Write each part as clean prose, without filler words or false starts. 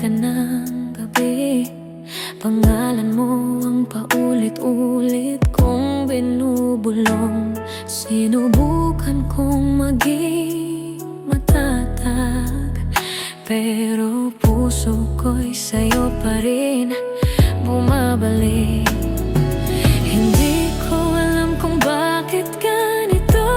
ka ng gabi. Pangalan mo ang paulit-ulit kong binubulong. Sinubukan kong maging matatag, pero puso ko'y sa'yo pa rin bumabalik. Hindi ko alam kung bakit ganito.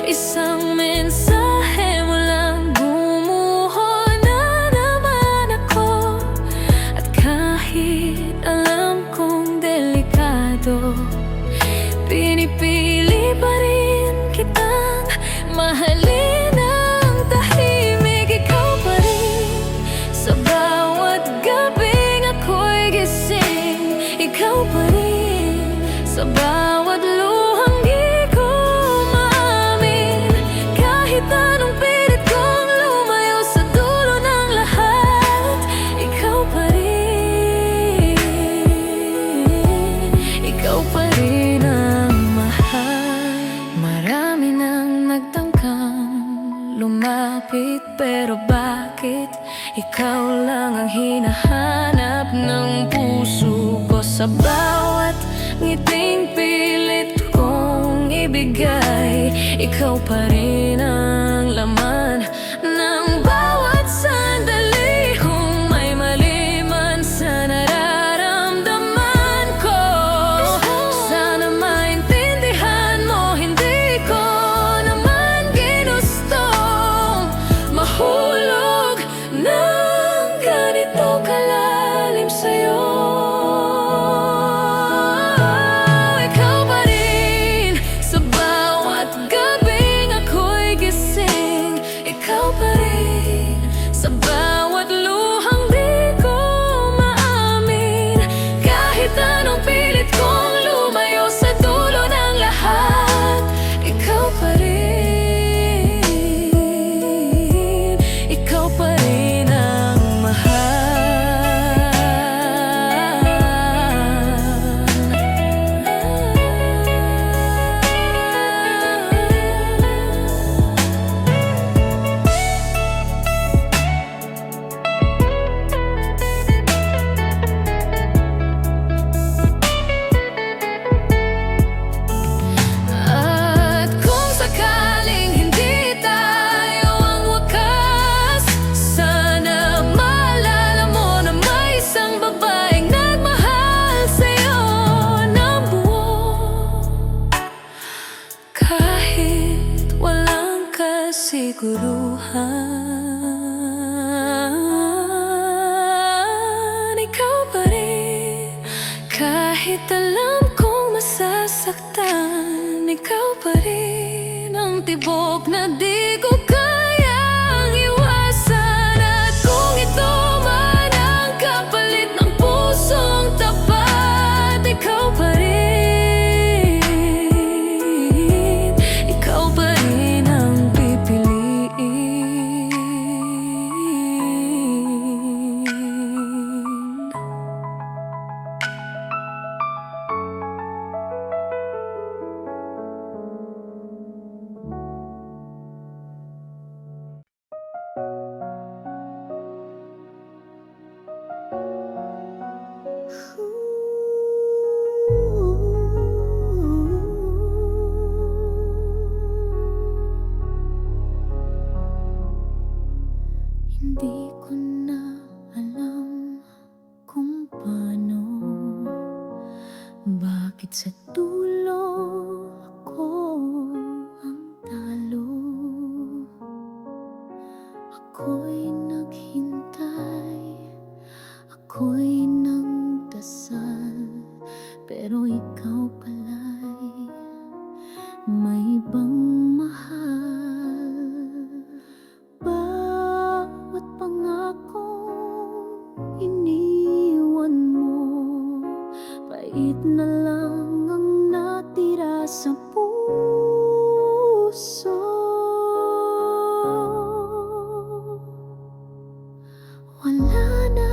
Isang mensahe mo lang, bumuho na naman ako. At kahit alam kong delikado, pinipili pa rin kitang mahalin ng tahimik. Ikaw pa rin sa bawat gabing ako'y gising. Ikaw pa rin sa bawat luhang di ko maamin. Kahit anong pilit kong lumayo sa dulo ng lahat, ikaw pa rin. Ikaw pa rin ang mahal. Marami nang nagtangkang lumapit, pero bakit ikaw lang ang hinahanap ng puso ko? Sa bawat ngiting pilit kong ibigay, ikaw pa rin ang laman ng bawat sandali. Kung may mali man sa nararamdaman ko, sana maintindihan mo. Hindi ko naman ginustong mahulog ng ganito kalalim sa'yo. Ikaw pa rin sa bawat gabing ako'y gising. Ikaw pa rin sa bawat luhang di ko maamin. Kahit anong pilit kong lumayo sa dulo ng lahat, ikaw pa rin. Ikaw pa rin ang mahal. At kung sakaling hindi tayo ang wakas, sana maalala mo na may isang babaeng nagmahal sa'yo ng buo. Kahit walang kasiguruhan, ikaw pa rin. Kahit alam kong masasaktan, ikaw pa rin ang tibok na di ko kayang iwasan. At kung ito man ang kapalit ng pusong tapat, ikaw pa rin. Ikaw pa rin ang pipiliin. Hindi ko na alam kung paano, bakit sa dulo ako ang talo. Ako'y naghintay, ako'y nagdasal, pero ikaw pala'y may ibang mahal. Bawat pangakong iniwan mo, pait na lang ang natira sa puso. Wala na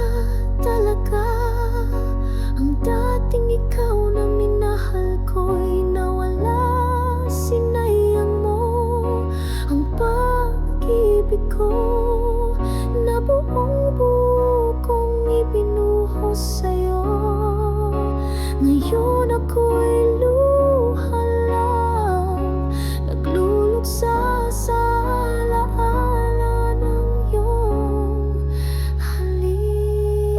talaga ang dating ikaw na minahal ko'y nawala. Sinayang mo ang pag-ibig ko na buong buo. sa'yo. Ngayon ako'y luha lang, nagluluksa sa alaala ng iyong halik.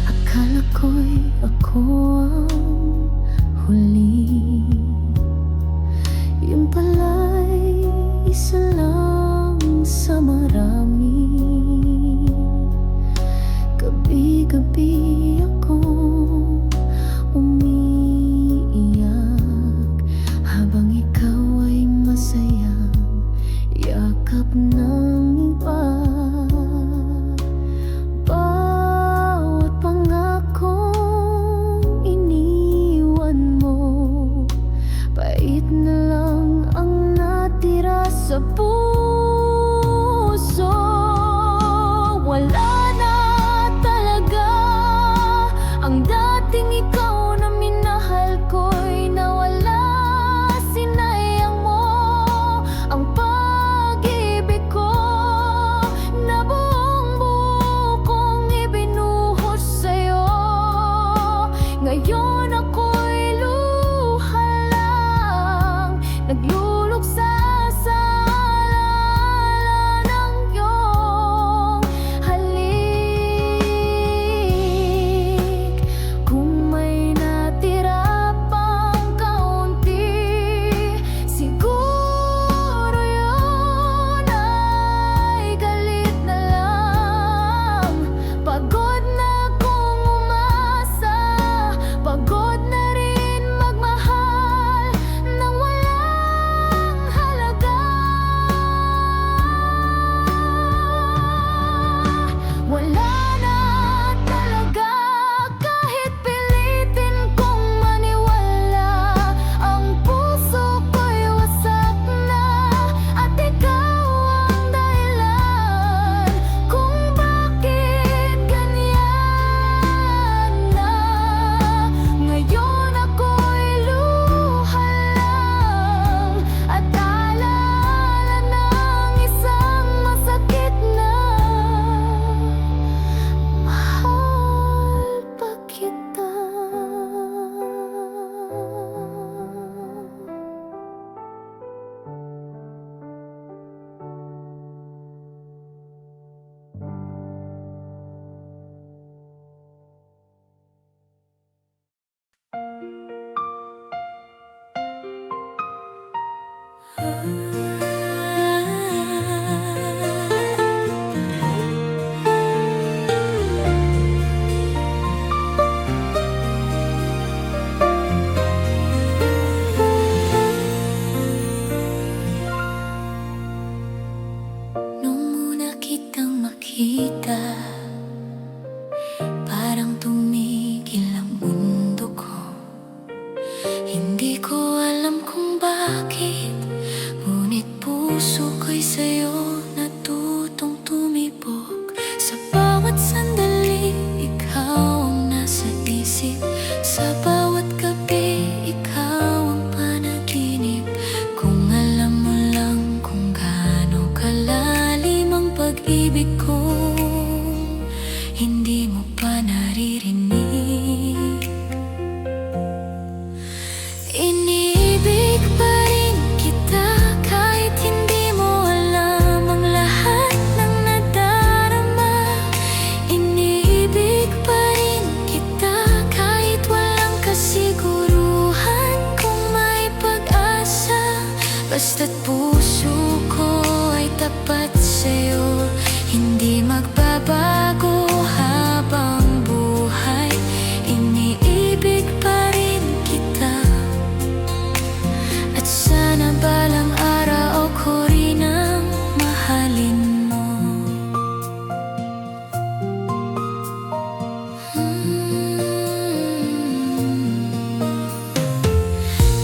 Akala ko'y ako ang huli, yun pala'y isa lang sa marami. Gabi-gabi akong umiiyak habang ikaw ay masayang yakap ng iba. Bawat pangakong iniwan mo, pait na lang ang natira sa puso. Wala na talaga ang dating ikaw na minahal ko'y nawala. Sinayang mo ang pag-ibig ko na buong buo kong ibinuhos sa'yo. Ngayon ako'y luha lang, nagluluksa sa alaala ng iyong halik. Kung may natira pang kaunti, siguro yun ay galit na lang. Pagod na akong umasa, pagod na rin magmahal nang walang halaga. Wala na talaga kahit pilitin kong maniwala. Ang puso ko'y wasak na at ikaw ang dahilan kung bakit ganyan na. Ngayon ako'y luha lang at alaala ng isang masakit na mahal pa kita. Nung muna kitang makita, parang tumigil ang mundo ko. Hindi ko alam kung bakit, ngunit puso ko'y sa'yo natutong tumibok. Sa bawat sandali, ikaw ang nasa isip. Sa bawat gabi, ikaw ang panaginip. Kung alam mo lang kung gaano kalalim ang pag-ibig ko, hindi mo pa naririnig. Iniibig pa rin kita kahit hindi mo alam ang lahat ng nadarama. Iniibig pa rin kita kahit walang kasiguruhan kung may pag-asa. Basta't puso ko ay tapat sa'yo, hindi magbabago habang buhay. Iniibig pa rin kita at sana balang araw ko rin ang mahalin mo.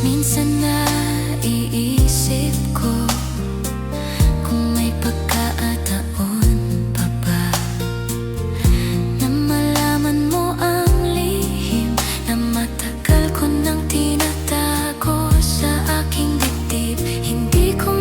Minsan naiisip ko kung may pagkakataon pa ba na malaman mo ang lihim na matagal ko nang tinatago sa aking dibdib. Hindi ko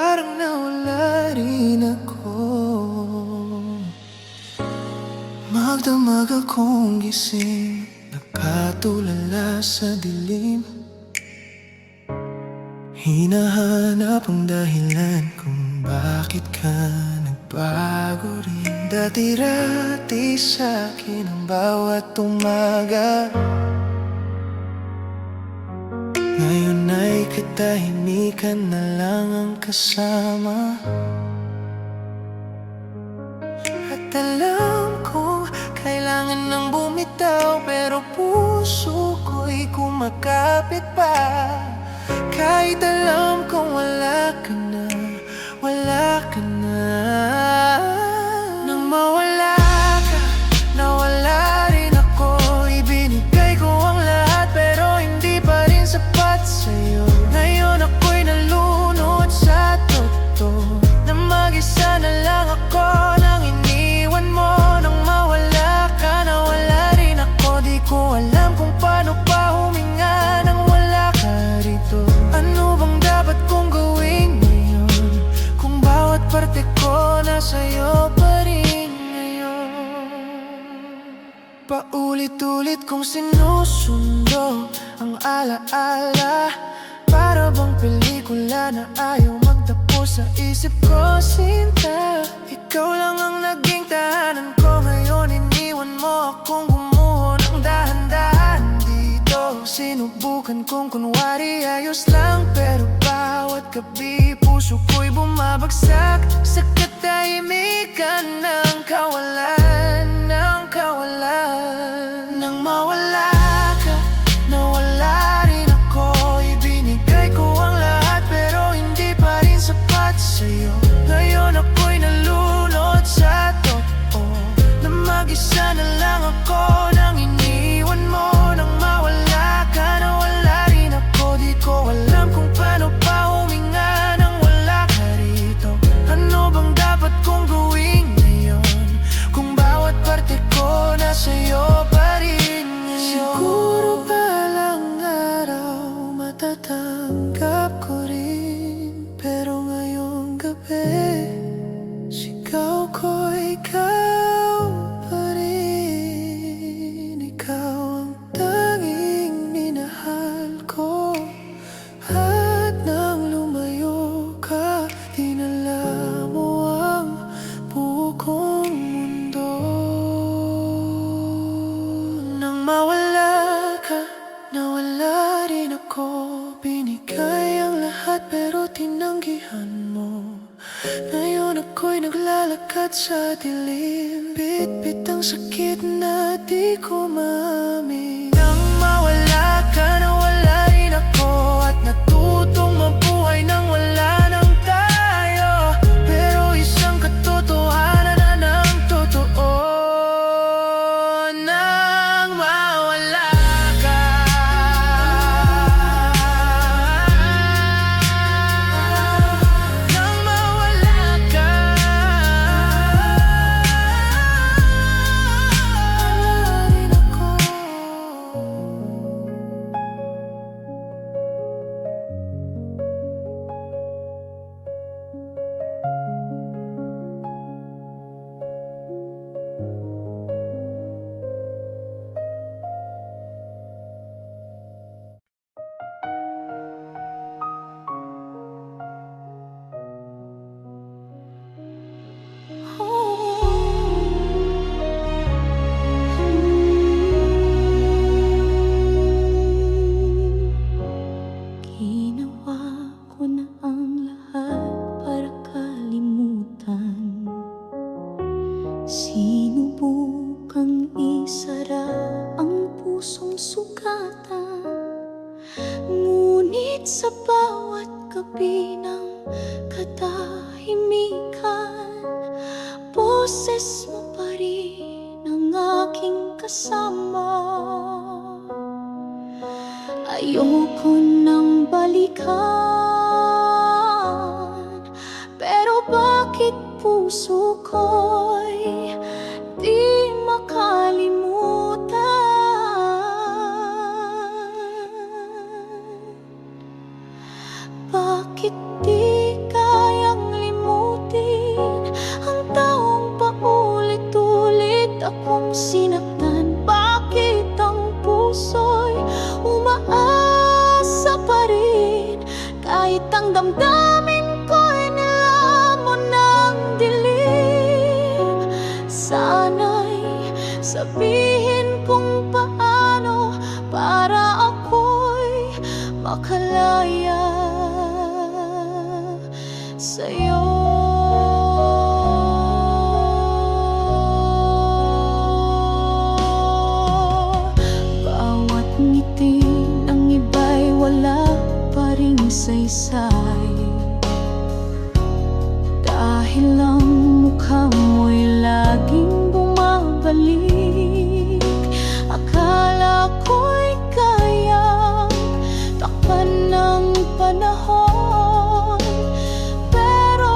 parang nawala rin ako. Magdamag akong gising, nakatulala sa dilim. Hinahanap ang dahilan kung bakit ka nagbago rin. Dati-rati sa'kin ang bawat umaga, ngayon ay katahimikan na lang ang kasama. At alam kong kailangan ng bumitaw, pero puso ko'y kumakapit pa. Kahit alam kong wala ka na, wala ka na. Nang mawala ka, nawala rin ako. Ibinigay ko ang lahat pero hindi pa rin sapat sa'yo. Ngayon ako'y nalunod sa totoo, na mag-isa na lang ako nang iniwan mo. Nang mawala ka, nawala rin ako. Di ko alam kung paano pa huminga nang wala ka rito. Ano bang dapat kong gawin ngayon, kung bawat parte ko nasa'yo pa rin ngayon? Paulit-ulit kong sinusundo ang alaala, para bang pelikula na ayaw magtapos sa isip ko. Sinta, ikaw lang ang naging tahanan ko. Ngayon iniwan mo akong gumuho ng dahan-dahan dito. Sinubukan kong kunwari ayos lang, pero bawat gabi puso ko'y bumabagsak sa katahimikan ng kawalan, ng kawalan. Nang mawala ka, nawala rin ako. Ibinigay ko ang lahat pero hindi pa rin sapat sa'yo. Ngayon ako'y nalunod sa totoo, na mag-isa na lang ako nang iniwan mo. Nang mawala ka, nawala rin ako. Di ko alam kung paano pa huminga nang wala ka rito. Ano bang dapat kong gawin ngayon, kung bawat parte ko nasa'yo pa rin ngayon? Siguro balang araw matatanggap ko rin, pero ngayong gabi sigaw ko ikaw pa rin. Ikaw ang tanging minahal ko, at nang lumayo ka, dinala mo ang buo kong mundo. Nang mawala ka, nawala rin ako. Binigay ang lahat pero tinanggihan mo. Ngayon ako'y naglalakad sa dilim, bit-bit ang sakit na di ko maamin. Nang mawala ka, nawala rin ako, at natutong mabuhay nang wala nang tayo. Pero isang katotohanan na ng totoo, nang mawala ka. Nang mawala ka, wala rin ako. Ginawa ko na ang lahat para kalimutan. Sinubukang isara ang pusong sugatan, ngunit sa bawat gabi ng katahimikan, boses mo pa rin ang aking kasama. Ayoko nang balikan, pero bakit puso ko'y di makalimutan? Bakit di kaya ko'y nilamon ng dilim. Sana'y sabihin kung paano para ako'y makalaya sa'yo. Bawat ngiti ng iba'y wala pa ring saysay, dahil ang mukha mo'y laging bumabalik. Akala ko'y kayang takpan ng panahon, pero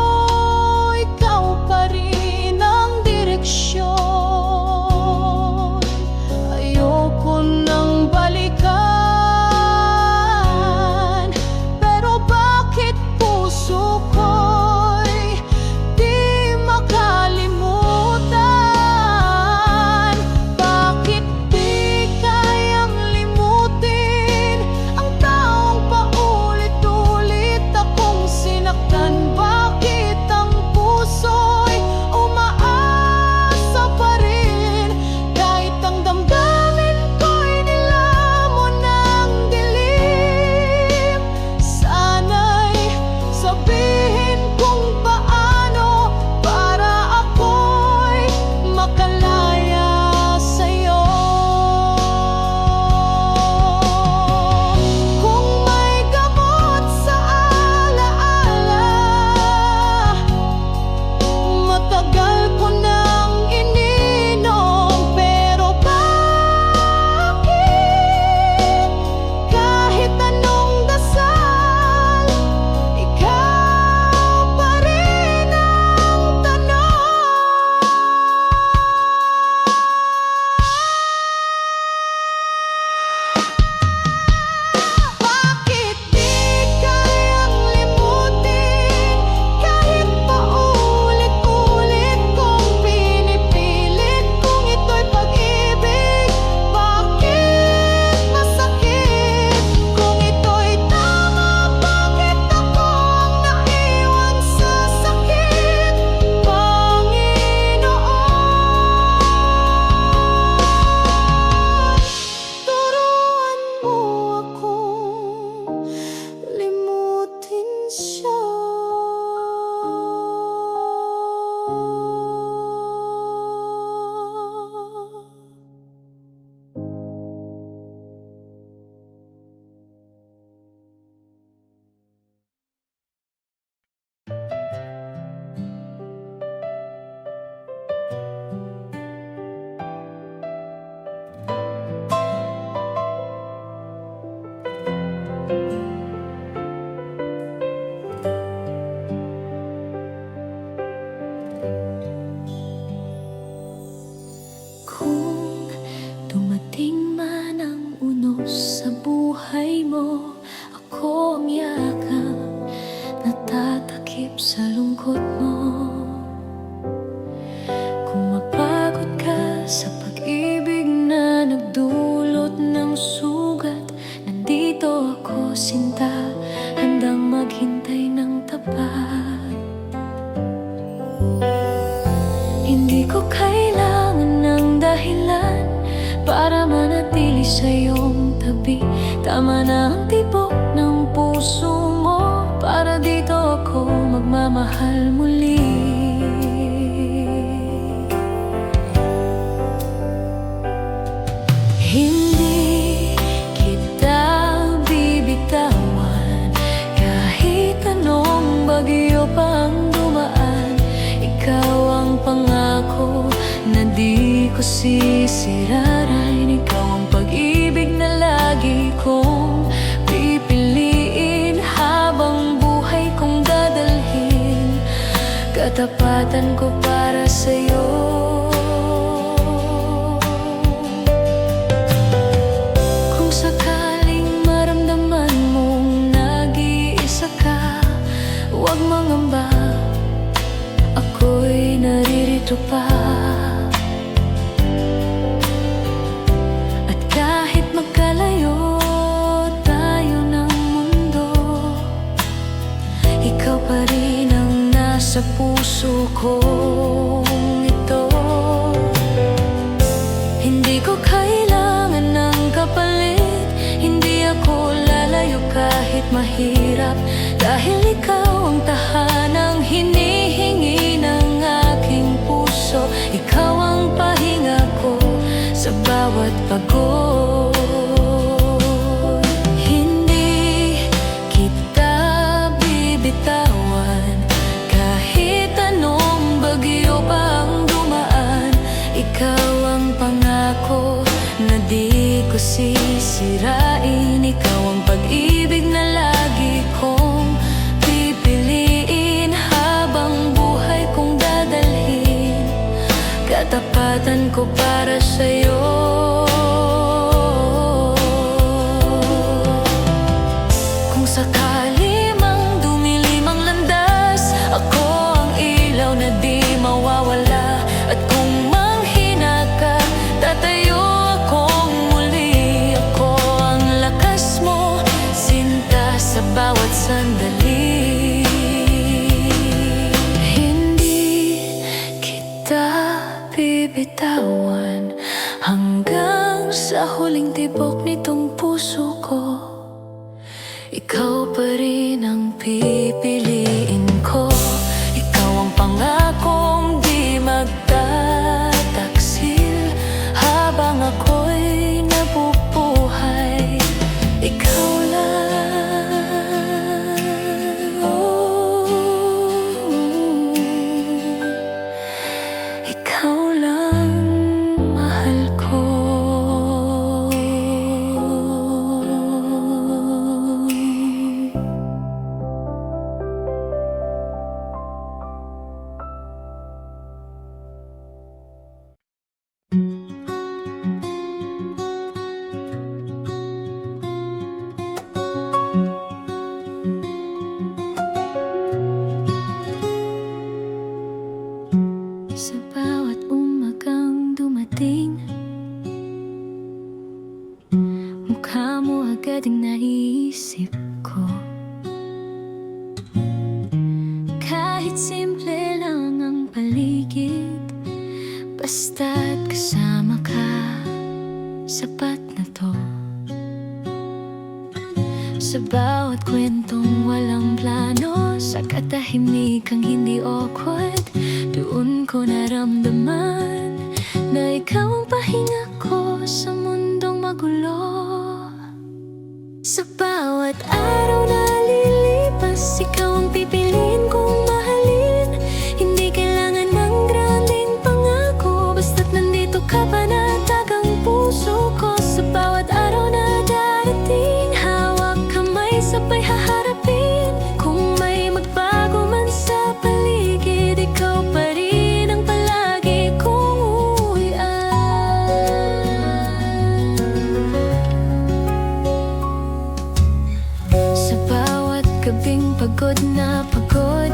ikaw pa rin ang direksyon. Ayoko nang balikan, pero bakit puso ko'y di makalimutan? Bakit di kayang limutin ang taong paulit-ulit akong sinaktan? Bakit ang puso'y umaasa pa rin kahit ang damdamin ko'y nilamon ng dilim? Sana'y sabihin kung paano para ako'y makalaya sa'yo. Kung may gamot sa alaala, matagal ko nang ininom, pero bakit kahit anong dasal, ikaw pa rin ang tanong? Bakit di kayang limutin kahit paulit-ulit kong pinipilit kung ito'y pag-ibig? Bakit masakit kung ito'y tama? Bakit ako ang naiwan sa sakit, Panginoon? Turuan mo akong limutin siya. Kung dumating man ang unos sa buhay mo, ako ang yakap na tatakip sa lungkot mo. Kung mapagod ka sa pag-ibig na nagdulot ng sugat, nandito ako, sinta, handang maghintay ng tapat. Hindi ko kailangan ng dahilan para manatili sa iyong tabi. Tama na ang tibok ng puso mo para dito ako magmamahal muli. Hindi kita bibitawan kahit anong bagyo pang dumaan. Ikaw ang pangako na di ko sisirain. Ikaw ang pag-ibig na lagi kong pipiliin habang buhay kong dadalhin. Katapatan ko para sa'yo. Kung sakaling maramdaman mong nag-iisa ka, huwag mangamba, ako'y naririto pa. At kahit magkalayo tayo ng mundo, ikaw pa rin ang nasa puso kong ito. Hindi ko kailangan ng kapalit, hindi ako lalayo kahit mahirap, dahil ikaw ang tahanang hinihingi ng aking puso. Ikaw ang pahinga ko sa bawat pagod. Hindi kita bibitawan kahit anong bagyo pa ang dumaan. Ikaw ang pangako na di ko sisirain. Ikaw ang pag-ibig na lagi kong pipiliin, habang buhay kong dadalhin katapatan ko para sa'yo. Kung sakali mang dumilim ang landas, ako ang ilaw na di mawawala. At kung manghina ka, tatayo akong muli. Ako ang lakas mo, sinta sa bawat sandali. Hindi kita bibitawan hanggang sa huling tibok nitong puso ko. Ikaw pa rin ang pipiliin ko. Ikaw ang pangakong di magtataksil habang ako'y nabubuhay. Ikaw lang, ikaw lang mahal ko. Sa bawat umagang dumating, mukha mo agad ang naisip ko. Kahit simple lang ang paligid, basta't kasama ka, sapat na to. Sa bawat kwentong walang plano, sa katahimikang hindi awkward, doon ko naramdaman na ikaw ang pahinga ko sa mundong magulo. Sa bawat araw na lilipas, ikaw ang pipiliin kong mahalin. Hindi kailangan ng granding pangako, basta't nandito ka, panatag ang puso ko. Sa bawat araw na darating, hawak kamay, sabay haharapin. Kung may magbago man sa paligid, ikaw pa rin ang palagi kong uwian. Sa bawat gabing pagod na pagod,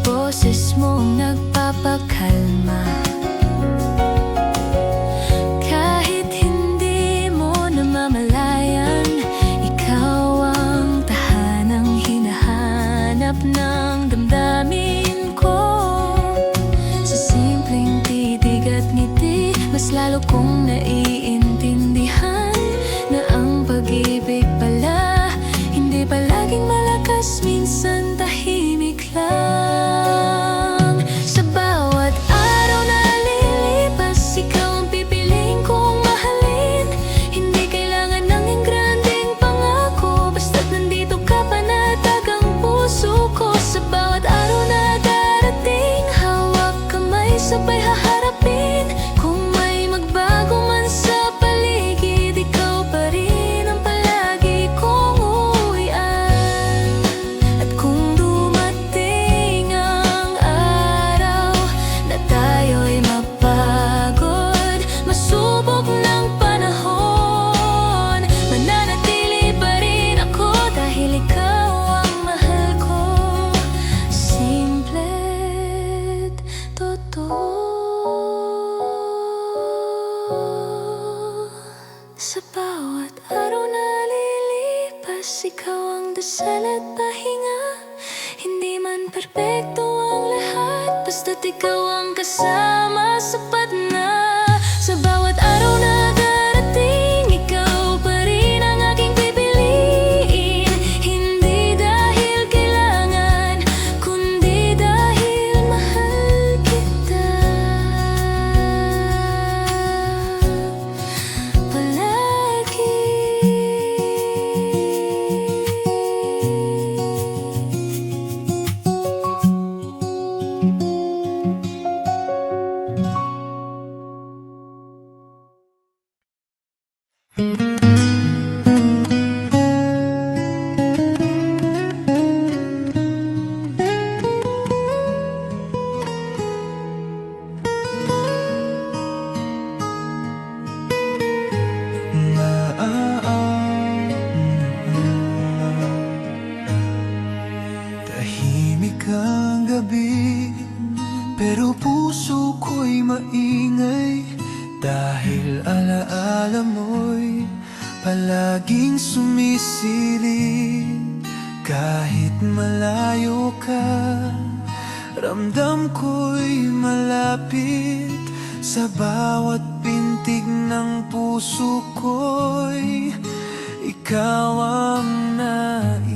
boses mo ang nagpapakalma. Kahit hindi mo namamalayan, ikaw ang tahanang hinahanap ng damdamin ko. Sa simpleng titig at ngiti, mas lalo kong naiintindihan na ang pag-ibig pala hindi palaging malakas, minsan tahimik lang. Sa bawat araw na lilipas, ikaw ang pipiliin kong mahalin. Hindi kailangan ng engrandeng pangako, basta't nandito ka, panatag ang puso ko. Sa bawat araw na darating, hawak kamay, sabay haharapin. Kung may magbago man sa paligid, ikaw pa rin ang palagi kong uwian. At kung dasal at pahinga. Hindi man perpekto ang lahat, basta't ikaw ang kasama, sapat na. Sa bawat araw na darating, ikaw pa rin ang aking pipiliin. Hindi dahil kailangan, kundi dahil mahal kita. Palagi. Tahimik ang gabi, pero puso ko'y maingay. Dahil alaala mo'y palaging sumisilip. Kahit malayo ka, ramdam ko'y malapit. Sa bawat pintig ng puso ko'y ikaw ang nais.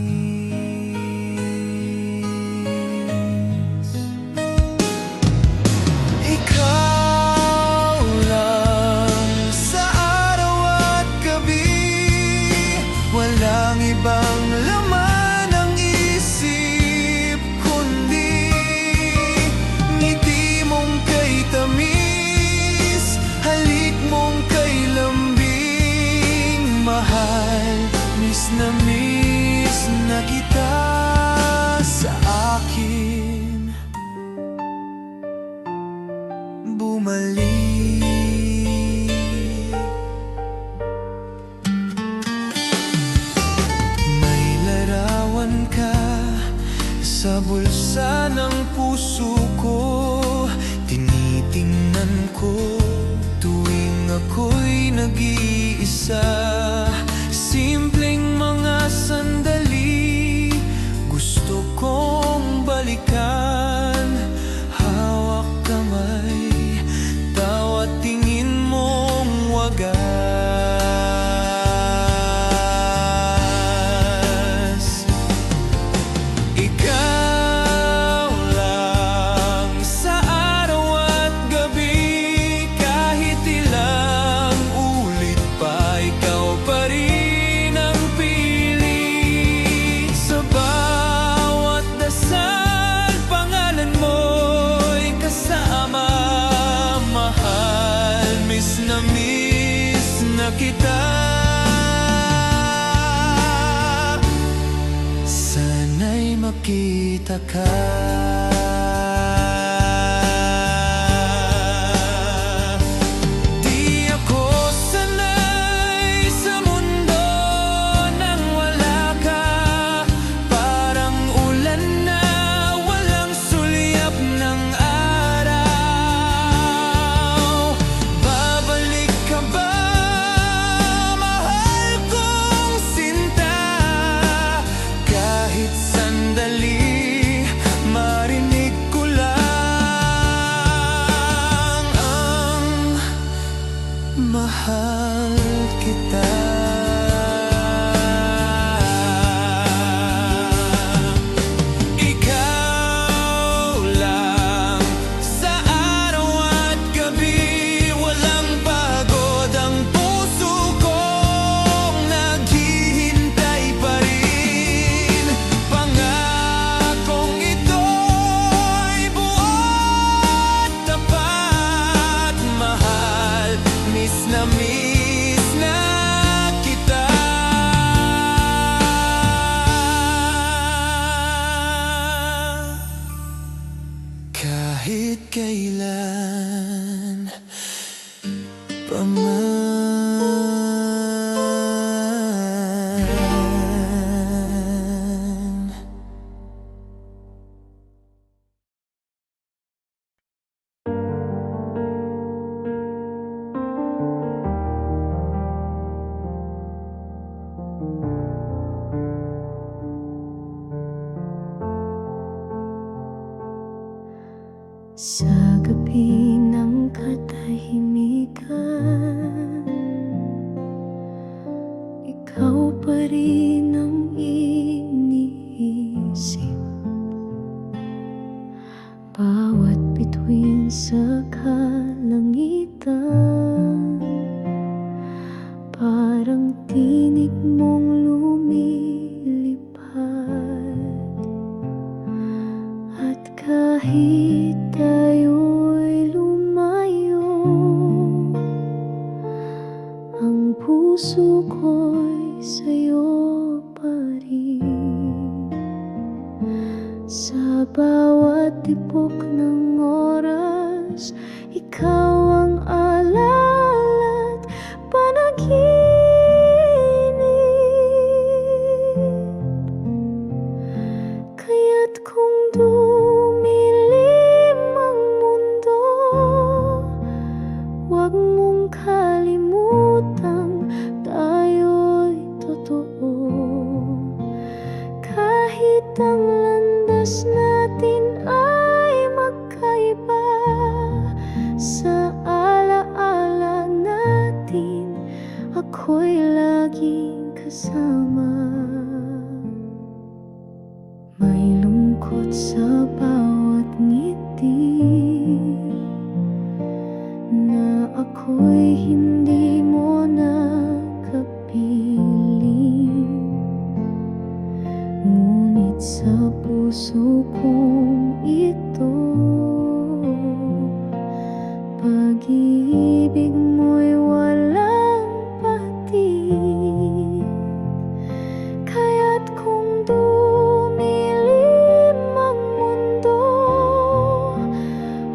Ikaw lang sa araw at gabi, walang ibang laman ang isip kundi ngiti mong kay tamis, halik mong kay lambing. Mahal, miss na kita sa akin. Bumalik. May larawan ka sa bulsa ng puso ko. Tinitingnan ko tuwing ako'y nag-iisa. Simpleng mga sandali gusto kong balikan. Hawak kamay, tawa tingin mong wagas. Ikaw lang sa araw at gabi, kahit ilang ulit pa, ikaw pa rin ang pili. Sa bawat dasal, pangalan mo'y kasama. Mahal, miss na kita. Sana'y makita ka. Di ako sanay sa mundo nang wala ka. Parang ulan na walang sulyap ng araw. Babalik ka ba, mahal kong sinta? Kahit sandali, marinig ko lang ang mahal kita. Ikaw lang sa araw at gabi, walang pagod ang puso kong naghihintay pa rin. Pangakong ito'y buo at tapat. Mahal, miss na kita. Kahit kailan paman. Sa gabi ng katahimikan, ikaw pa rin ang iniisip. Bawat bituin sa kalangitan, parang tinig mong lumilipad. At kahit tayo'y lumayo, ang puso ko'y sa'yo pa rin. Sa bawat tibok ng oras, ikaw ang alala't panaginip. Kaya't kung dumilim ang mundo, huwag mong kalimutang tayo'y totoo. Kahit ang landas natin ay magkaiba, sa alaala natin ako'y laging kasama. May lungkot sa bawat ngiti na ako'y hindi mo nakapiling. Ngunit sa puso kong ito, pag-ibig mo'y walang patid. Kaya't kung dumilim ang mundo,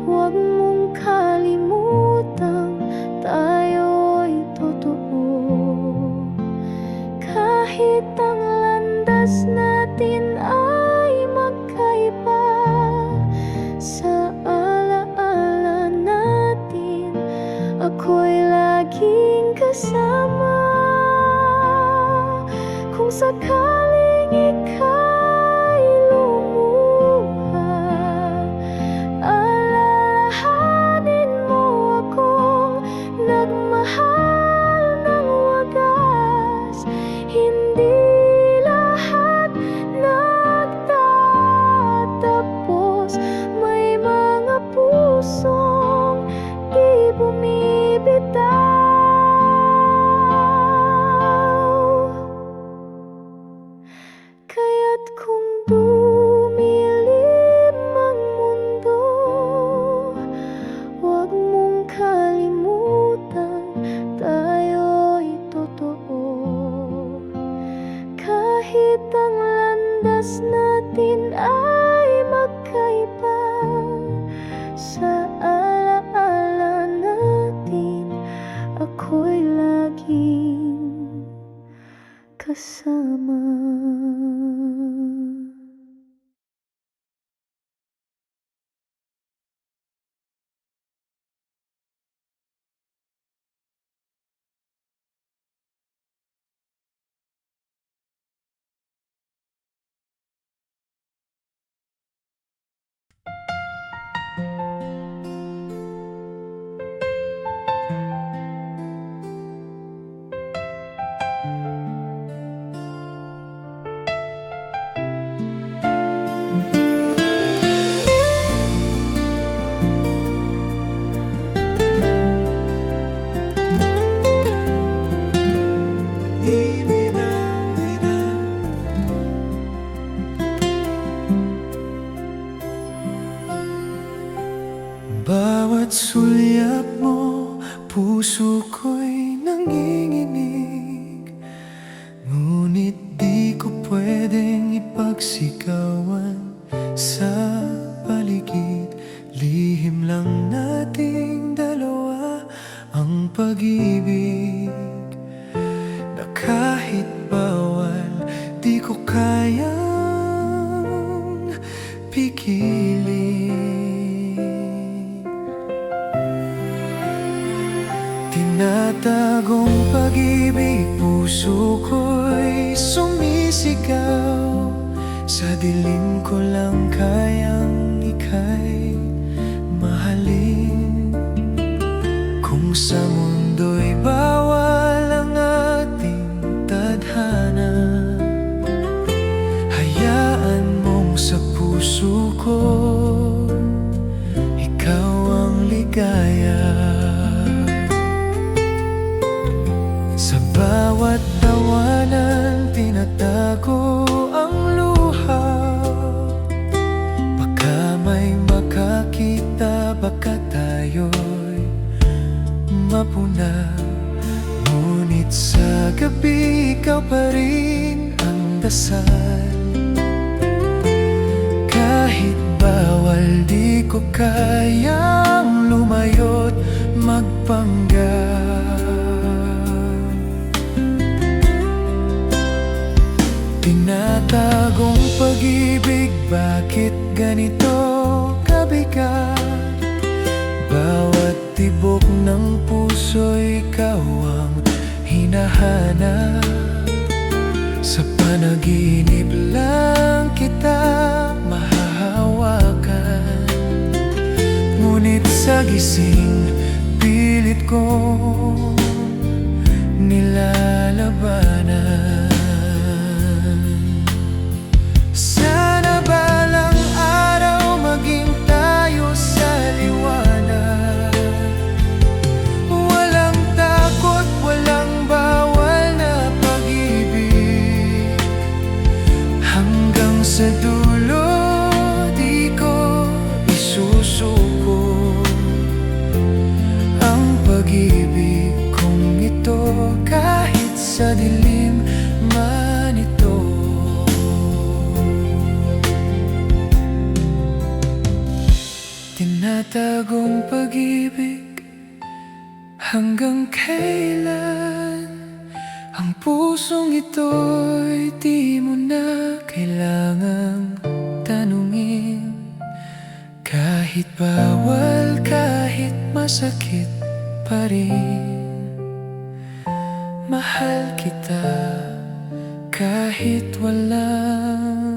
huwag mong kalimutang tayo'y totoo. Kahit ang landas natin ay magkaiba, sa alaala natin ako'y laging kasama. Kung sakaling ika'y lumuha, alalahanin mo akong nagmahal ng wagas. Hindi lahat nagtatapos, may mga pusong di bumibitaw. Kaya't kung dumilim ang mundo, huwag mong kalimutan tayo'y totoo. Kahit ang landas natin ay magkaiba, sa alaala natin ako'y laging kasama. Bawat sulyap mo, puso ko'y nanginginig. Ngunit di ko pwedeng ipagsigawan sa paligid. Lihim lang nating dalawa ang pag-ibig, na kahit bawal di ko kayang pigilin. Tinatagong pag-ibig, puso ko'y sumisigaw. Sa dilim ko lang kayang ika'y puso ko, ikaw ang ligaya. Sa bawat tawanan, tinatago ang luha. Baka may makakita, baka tayo'y mapuna. Ngunit sa gabi, ikaw pa rin ang dasal. Kahit bawal, di ko kayang lumayo't magpanggap. Tinatagong pag-ibig, bakit ganito kabigat? Bawat tibok ng puso, ikaw ang hinahanap. Sa panaginip lang kita mahahawakan. Ngunit sa gising, pilit kong nilalabanan. Sana balang araw maging tayo sa liwanag. Walang takot, walang bawal na pag-ibig. Hanggang sa dulo, di ko isusuko ang pag-ibig kong ito, kahit sa dilim man ito. Tinatagong pag-ibig, hanggang kailan? Ang pusong ito'y di mo na kailangang tanungin. Kahit bawal, kahit masakit pa rin. Mahal kita kahit walang